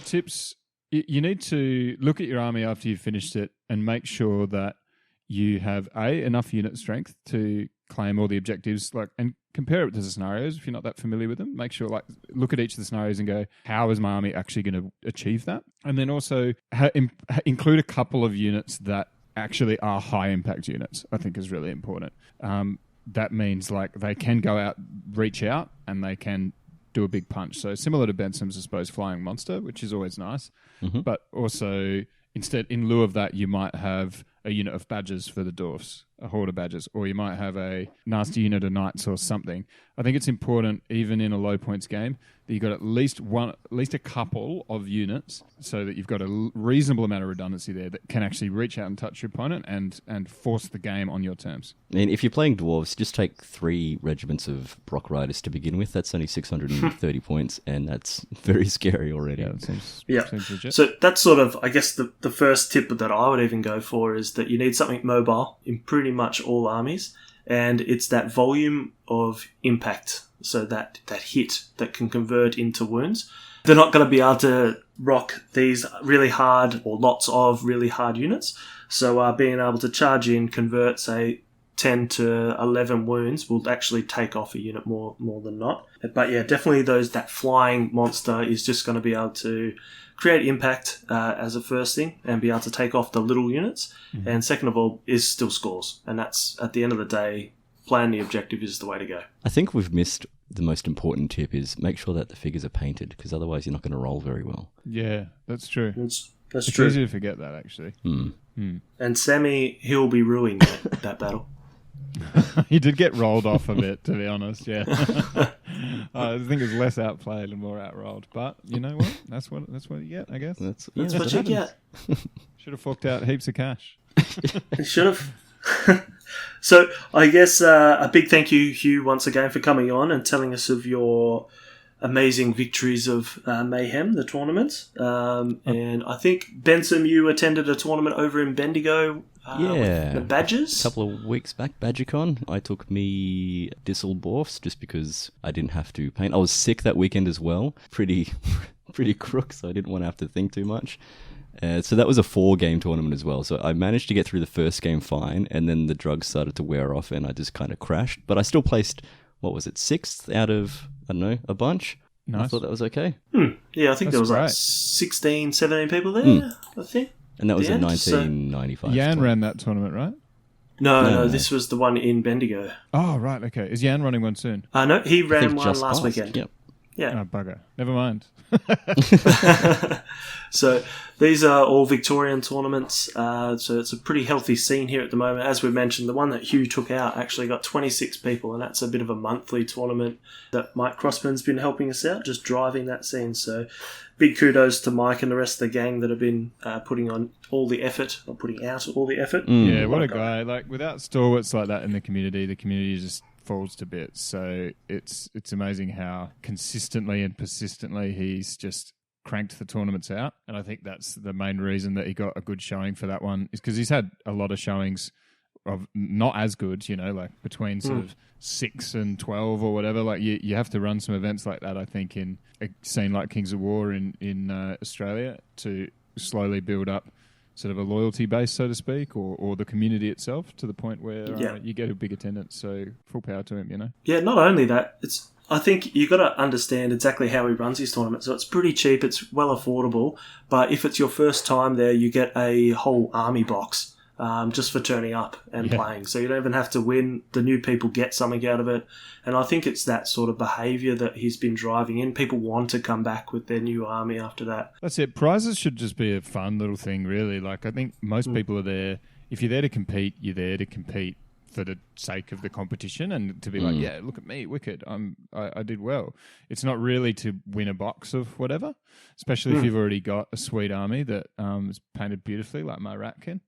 D: Tips, you need to look at your army after you've finished it and make sure that you have, enough unit strength to claim all the objectives, and compare it to the scenarios if you're not that familiar with them. Make sure, look at each of the scenarios and go, how is my army actually going to achieve that? And then also include a couple of units that actually are high impact units, I think is really important. That means they can go out, reach out, and they can do a big punch. So similar to Bensome's, I suppose, flying monster, which is always nice. But also, instead, in lieu of that, you might have a unit of badgers for the dwarfs, a horde of badgers, or you might have a nasty unit of knights or something. I think it's important, even in a low points game, that you've got at least a couple of units so that you've got a reasonable amount of redundancy there that can actually reach out and touch your opponent and force the game on your terms.
A: And if you're playing dwarves, just take 3 regiments of Brock Riders to begin with. That's only 630 points, and that's very scary already.
D: Yeah, that seems legit.
C: So that's sort of, I guess, the first tip that I would even go for is that you need something mobile in pretty much all armies, and it's that volume of impact, so that hit that can convert into wounds. They're not going to be able to rock these really hard or lots of really hard units, so being able to charge in, convert, say, 10 to 11 wounds will actually take off a unit more than not. But yeah, definitely that flying monster is just going to be able to create impact as a first thing and be able to take off the little units. And second of all is still scores. And that's, at the end of the day, plan the objective is the way to go.
A: I think we've missed the most important tip is make sure that the figures are painted, because otherwise you're not going to roll very well.
D: Yeah, that's true.
C: That's
D: it's
C: true.
D: easy to forget that, actually.
C: And Sammy, he'll be ruining that battle.
D: He did get rolled off a bit, to be honest, yeah. I think it's less outplayed and more outrolled. But you know what? That's what you get, I guess.
C: That's what you get.
D: Should have forked out heaps of cash.
C: Should have. So I guess a big thank you, Hugh, once again for coming on and telling us of your amazing victories of Mayhem, the tournament. And I think, Bensome, you attended a tournament over in Bendigo with the Badgers.
A: A couple of weeks back, BadgerCon. I took me Disselborfs just because I didn't have to paint. I was sick that weekend as well. Pretty crook, so I didn't want to have to think too much. So that was a 4-game tournament as well. So I managed to get through the first game fine, and then the drugs started to wear off, and I just kind of crashed. But I still placed, 6th out of, I don't know, a bunch. Nice. I thought that was okay.
C: Yeah, I think there was
D: great.
C: 16, 17 people there, I think.
A: And that was in 1995.
D: Jan ran that tournament, right?
C: No, this was the one in Bendigo.
D: Oh, right, okay. Is Jan running one soon?
C: No, he ran one
A: just
C: last
A: passed.
C: weekend.
A: Yep.
C: Yeah.
D: Oh, bugger. Never mind.
C: So these are all Victorian tournaments, so it's a pretty healthy scene here at the moment. As we mentioned, the one that Hugh took out actually got 26 people, and that's a bit of a monthly tournament that Mike Crossman's been helping us out, just driving that scene. So big kudos to Mike and the rest of the gang that have been putting out all the effort.
D: Yeah, what a guy. Without stalwarts like that in the community just falls to bits. So it's amazing how consistently and persistently he's just cranked the tournaments out. And I think that's the main reason that he got a good showing for that one, is because he's had a lot of showings of not as good, like between sort of 6 and 12 or whatever. Like you have to run some events like that, I think, in a scene like Kings of War in Australia to slowly build up sort of a loyalty base, so to speak, or the community itself, to the point where you get a big attendance. So full power to him,
C: Yeah, not only that, I think you've got to understand exactly how he runs his tournament. So it's pretty cheap, it's well affordable, but if it's your first time there, you get a whole army box just for turning up and playing. So you don't even have to win. The new people get something out of it. And I think it's that sort of behaviour that he's been driving in. People want to come back with their new army after that.
D: That's it. Prizes should just be a fun little thing, really. Like, I think most people are there. If you're there to compete, you're there to compete for the sake of the competition and to be like, yeah, look at me, wicked. I did well. It's not really to win a box of whatever, especially if you've already got a sweet army that is painted beautifully, like my Ratkin.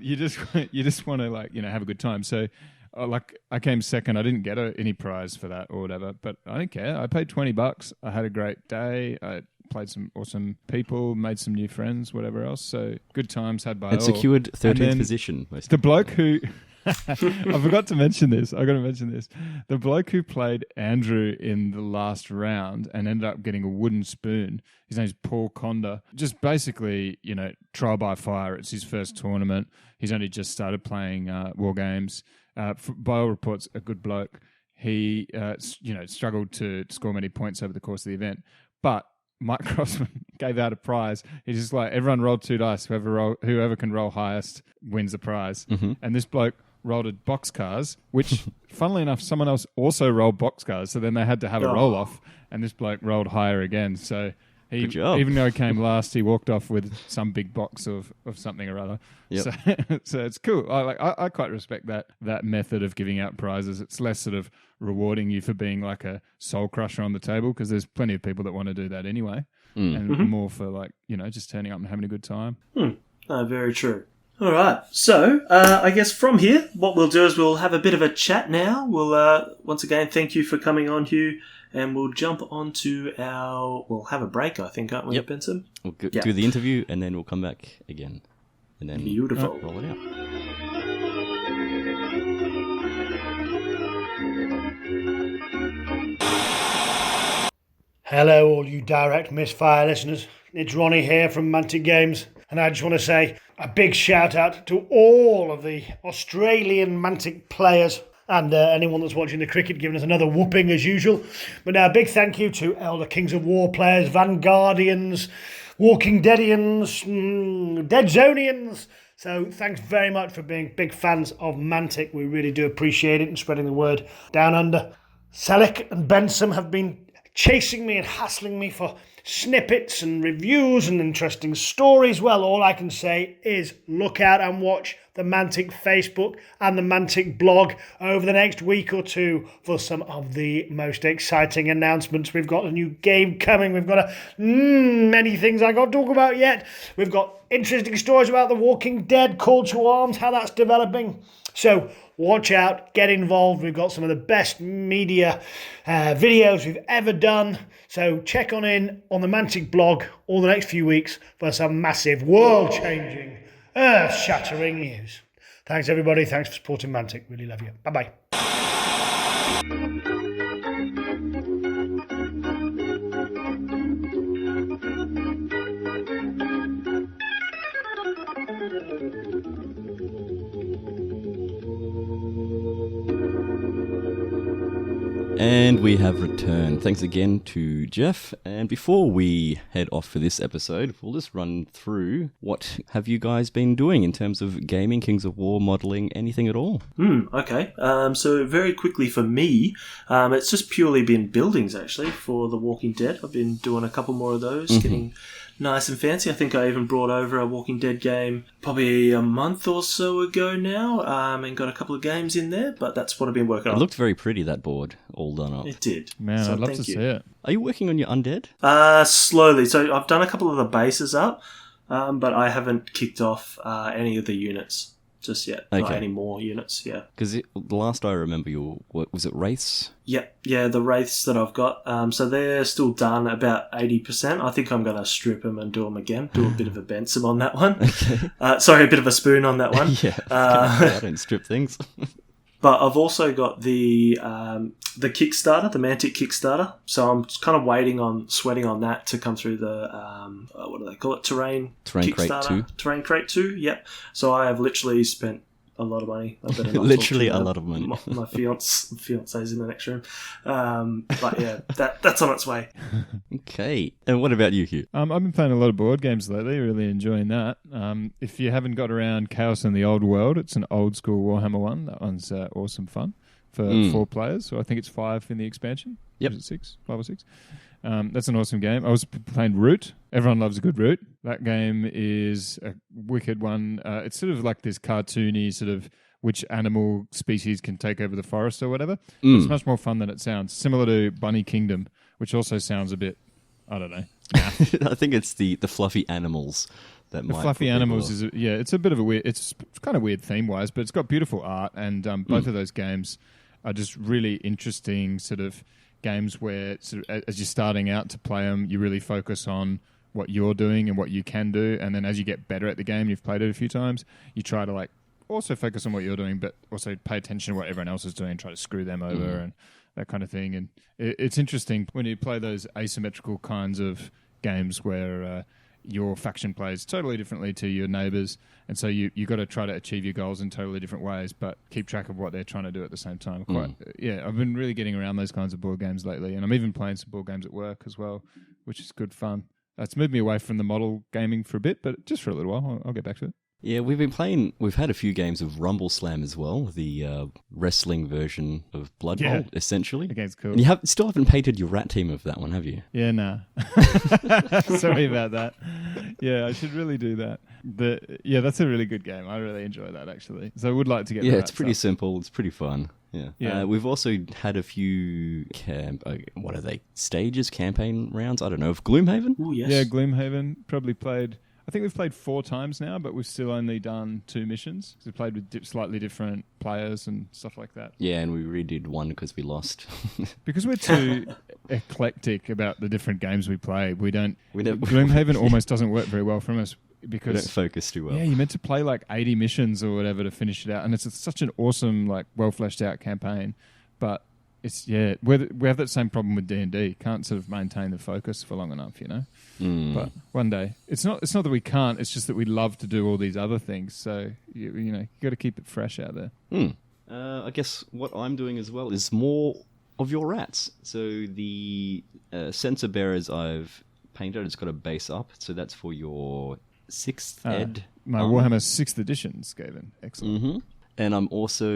D: You just want to have a good time. So I came second. I didn't get any prize for that or whatever, but I don't care. I paid $20. I had a great day. I played some awesome people, made some new friends, whatever else. So good times had by all.
A: And secured 13th position.
D: The bloke who I forgot to mention this. I got to mention this. The bloke who played Andrew in the last round and ended up getting a wooden spoon. His name's Paul Conda. Just basically, trial by fire. It's his first tournament. He's only just started playing war games. By all reports, a good bloke. He, struggled to score many points over the course of the event, but Mike Crossman gave out a prize. He's just like, everyone rolled 2 dice. Whoever can roll highest wins the prize. Mm-hmm. And this bloke rolled a boxcars, which, funnily enough, someone else also rolled boxcars. So then they had to have a roll off, and this bloke rolled higher again. So he, even though he came last, he walked off with some big box of something or other. Yep. So it's cool. I quite respect that method of giving out prizes. It's less sort of rewarding you for being like a soul crusher on the table, because there's plenty of people that want to do that anyway, and more for just turning up and having a good time.
C: Very true. All right. So I guess from here, what we'll do is we'll have a bit of a chat now. We'll once again thank you for coming on, Hugh. And we'll jump on to we'll have a break, I think, aren't we, Bensome?
A: We'll do the interview, and then we'll come back again. And then
C: beautiful.
A: Roll it out.
E: Hello, all you direct Misfire listeners. It's Ronnie here from Mantic Games. And I just want to say a big shout out to all of the Australian Mantic players. And anyone that's watching the cricket giving us another whooping as usual. But now a big thank you to all the Kings of War players, Vanguardians, Walking Deadians, Dead Zonians. So thanks very much for being big fans of Mantic. We really do appreciate it and spreading the word down under. Sellick and Bensome have been chasing me and hassling me for snippets and reviews and interesting stories. Well, all I can say is look out and watch the Mantic Facebook and the Mantic blog over the next week or two for some of the most exciting announcements. We've got a new game coming. We've got many things I got to talk about yet. We've got interesting stories about The Walking Dead, Call to Arms, how that's developing. So watch out, get involved. We've got some of the best media videos we've ever done. So check on in on the Mantic blog all the next few weeks for some massive, world-changing, earth-shattering news. Thanks, everybody. Thanks for supporting Mantic. Really love you. Bye-bye.
A: And we have returned. Thanks again to Jeff. And before we head off for this episode, we'll just run through what have you guys been doing in terms of gaming, Kings of War, modelling, anything at all?
C: Okay. So very quickly for me, it's just purely been buildings, actually, for The Walking Dead. I've been doing a couple more of those, getting nice and fancy. I think I even brought over a Walking Dead game probably a month or so ago now, and got a couple of games in there, but that's what I've been working on.
A: It looked very pretty, that board, all done up.
C: It did.
D: Man,
C: so
D: I'd love to see it.
A: Are you working on your undead?
C: Slowly. So I've done a couple of the bases up, but I haven't kicked off any of the units. just yet. Not
A: Okay.
C: any more units, yeah.
A: Because the last I remember, what was it, Wraiths?
C: Yeah, the Wraiths that I've got, so they're still done about 80%. I think I'm going to strip them and do them again. Do a bit of a Bensome on that one. Sorry, a bit of a Spoon on that one.
A: Yeah, I don't strip things.
C: But I've also got the Kickstarter, the Mantic Kickstarter. So I'm kind of sweating on that to come through the, what do they call it? Terrain
A: Crate
C: Kickstarter.
A: 2.
C: Terrain Crate 2, yep. So I have literally spent a lot of money. I better not
A: Literally
C: talk to
A: a lot of money.
C: My fiance's in the next room. But yeah, that's on its way.
A: Okay. And what about you, Hugh?
D: I've been playing a lot of board games lately, really enjoying that. If you haven't got around Chaos in the Old World, it's an old school Warhammer one. That one's awesome fun for 4 players. So I think it's 5 in the expansion.
A: Yep.
D: Is it 6? 5 or 6? That's an awesome game. I was playing Root. Everyone loves a good Root. That game is a wicked one. It's sort of like this cartoony sort of which animal species can take over the forest or whatever. It's much more fun than it sounds. Similar to Bunny Kingdom, which also sounds a bit, I don't know.
A: I think it's the fluffy animals that
D: The
A: might
D: fluffy
A: put
D: animals
A: people
D: it's a bit of a weird, it's kind of weird theme-wise, but it's got beautiful art, and both of those games are just really interesting sort of games where sort of, as you're starting out to play them, you really focus on what you're doing and what you can do, and then as you get better at the game, you've played it a few times, you try to like also focus on what you're doing, but also pay attention to what everyone else is doing and try to screw them over and that kind of thing. And it's interesting when you play those asymmetrical kinds of games where your faction plays totally differently to your neighbours, and so you got to try to achieve your goals in totally different ways, but keep track of what they're trying to do at the same time. I've been really getting around those kinds of board games lately, and I'm even playing some board games at work as well, which is good fun. It's moved me away from the model gaming for a bit, but just for a little while. I'll get back to it.
A: Yeah, we've had a few games of Rumble Slam as well, the wrestling version of Blood Bowl, essentially.
D: The game's cool.
A: And you still haven't painted your rat team of that one, have you?
D: Yeah, nah. Sorry about that. Yeah, I should really do that. That's a really good game. I really enjoy that, actually. So I would like to get
A: it's pretty simple. It's pretty fun. Yeah. We've also had a few what are they? Stages, campaign rounds? I don't know. Of Gloomhaven?
C: Ooh, yes.
D: Yeah, Gloomhaven. Probably played... I think we've played 4 times now, but we've still only done 2 missions. We've played with slightly different players and stuff like that.
A: Yeah, and we redid one because we lost.
D: Because we're too eclectic about the different games we play, Gloomhaven
A: Yeah.
D: almost doesn't work very well from us because
A: We don't focus too well.
D: Yeah, you're meant to play like 80 missions or whatever to finish it out, and it's such an awesome, like, well fleshed out campaign, but it's we have that same problem with D&D. Can't sort of maintain the focus for long enough, you know. But one day, it's not that we can't. It's just that we love to do all these other things. So you got to keep it fresh out there.
A: I guess what I'm doing as well is more of your rats. So the sensor bearers I've painted, it's got a base up. So that's for your 6th ed.
D: My Warhammer 6th edition, Skaven. Excellent.
A: Mm-hmm. And I'm also,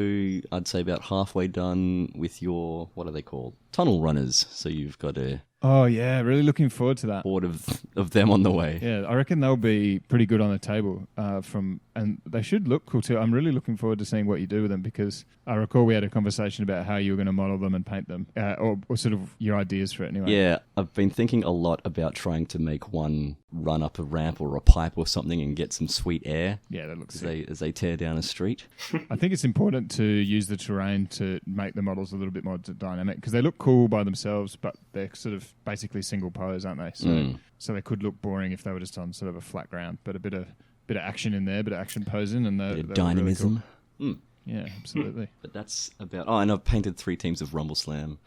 A: I'd say, about halfway done with your, what are they called? Tunnel runners. So you've got a
D: Oh, yeah. Really looking forward to that.
A: board of them on the way.
D: Yeah, I reckon they'll be pretty good on the table and they should look cool too. I'm really looking forward to seeing what you do with them, because I recall we had a conversation about how you were going to model them and paint them, or sort of your ideas for it anyway.
A: Yeah, I've been thinking a lot about trying to make one run up a ramp or a pipe or something and get some sweet air.
D: Yeah, that looks sick.
A: As they tear down a street.
D: I think it's important to use the terrain to make the models a little bit more dynamic, because they look cool by themselves, but they're sort of basically single pose, aren't they? So they could look boring if they were just on sort of a flat ground, but a bit of action in there, a bit of action posing, and they're
A: dynamism.
D: Really cool. Yeah, absolutely.
A: But that's about... Oh, and I've painted 3 teams of Rumble Slam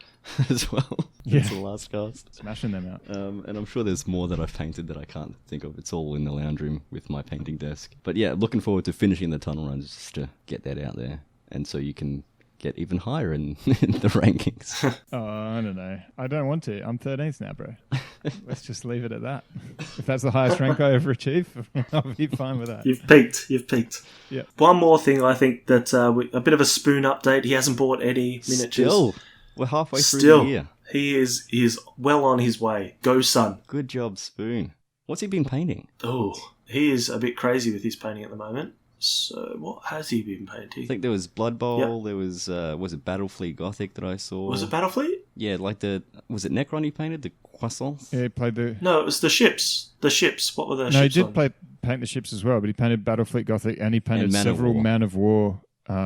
A: as well.
D: Yeah.
A: That's the last cast.
D: Smashing them out.
A: And I'm sure there's more that I've painted that I can't think of. It's all in the lounge room with my painting desk. But yeah, looking forward to finishing the tunnel runs just to get that out there. And so you can get even higher in the rankings.
D: Oh, I don't know. I don't want to. I'm 13th now, bro. Let's just leave it at that. If that's the highest rank I ever achieve, I'll be fine with that.
C: You've peaked.
D: Yeah.
C: One more thing, I think that a bit of a Spoon update. He hasn't bought any miniatures.
A: Still, we're halfway through the year.
C: He is well on his way. Go, son.
A: Good job, Spoon. What's he been painting?
C: Oh, he is a bit crazy with his painting at the moment. So, what has he been painting?
A: I think there was Blood Bowl, there was it Battlefleet Gothic that I saw?
C: Was it Battlefleet?
A: Yeah, was it Necron he painted? The croissants.
D: Yeah, he played the...
C: No, it was the ships. The ships. What were the ships?
D: No, he did
C: on?
D: paint the ships as well, but he painted Battlefleet Gothic and he painted
A: And Man of
D: several
A: War.
D: Man of War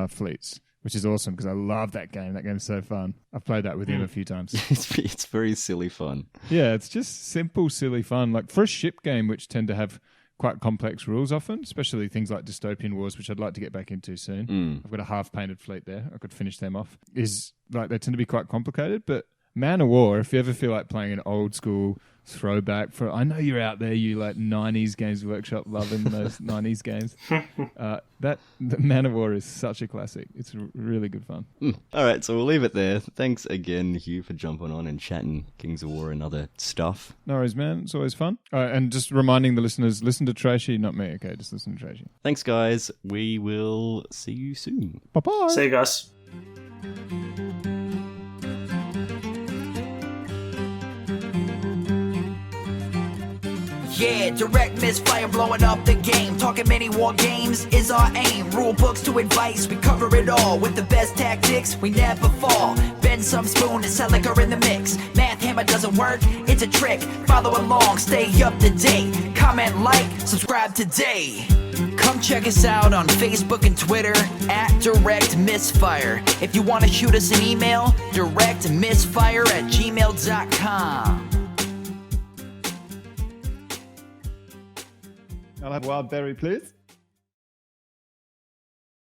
D: fleets, which is awesome because I love that game. That game's so fun. I've played that with him a few times.
A: It's very silly fun.
D: Yeah, it's just simple, silly fun. Like for a ship game, which tend to have quite complex rules often, especially things like Dystopian Wars, which I'd like to get back into soon. I've got a half-painted fleet there. I could finish them off. Is like they tend to be quite complicated, but Man of War, if you ever feel like playing an old school throwback for, I know you're out there, you like 90s Games Workshop loving those 90s games. The Man of War is such a classic. It's really good fun.
A: All right, so we'll leave it there. Thanks again, Hugh, for jumping on and chatting Kings of War and other stuff.
D: No worries, man. It's always fun. And just reminding the listeners, listen to Trashy, not me. Okay, just listen to Trashy.
A: Thanks, guys. We will see you soon.
D: Bye-bye.
C: See you guys.
B: Yeah, direct misfire blowing up the game. Talking mini war games is our aim. Rule books to advice, we cover it all. With the best tactics, we never fall. Bensome, spoon, and Sellick are in the mix. Math hammer doesn't work, it's a trick. Follow along, stay up to date. Comment, like, subscribe today. Come check us out on Facebook and Twitter at Direct Misfire. If you want to shoot us an email, directmisfire@gmail.com.
D: I'll have wild berry, please.